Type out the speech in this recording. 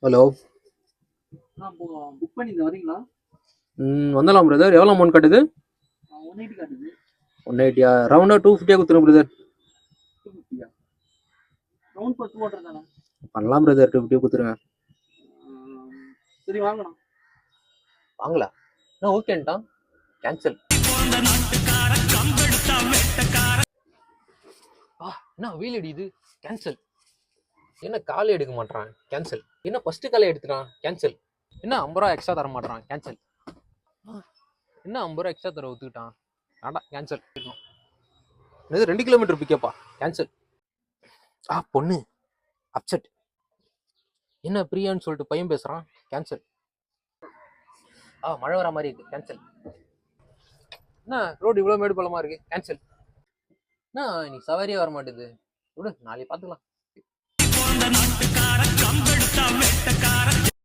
Hello. இப்போ book பண்ணியிருந்தேன் வரீங்களா? வந்துடலாம் பிரதர். எவ்வளோ அமௌண்ட் கட்டுது? 180 காட்டுது. 180 ரவுண்டாக 250 கொடுத்துருங்க பிரதர். 250 ரவுண்ட் ஃபார் 200 தானே? பண்ணலாம் பிரதர், 250 கொடுத்துருங்க. சரி வாங்கணும். வாங்கலாம். ஓகேன்ட்டான். கேன்சல். என்ன வீல் அடிக்குது? கேன்சல். என்ன காலை எடுக்க மாட்டான்? கேன்சல். என்ன ஃபர்ஸ்ட் காலை எடுத்துட்டான்? கேன்சல். என்ன 50 ரூபா எக்ஸ்ட்ரா தர மாட்டான்? கேன்சல். என்ன 50 ரூபா எக்ஸ்ட்ரா தர ஒத்துக்கிட்டான்? வேண்டாம், கேன்சல். இது 2 கிலோமீட்டர் பிக்கப்பா. கேன்சல். பொண்ணு அப்செட். என்ன பிரியான்னு சொல்லிட்டு பையன் பேசுறான்? கேன்சல். மழை வர மாதிரி இருக்கு. கேன்சல். என்ன ரோடு இவ்வளோ மேடு பள்ளமா இருக்கு? கேன்சல். என்ன இன்னைக்கு சவாரியே வர மாட்டேது. விடு, நாளைக்கு பார்த்துக்கலாம்.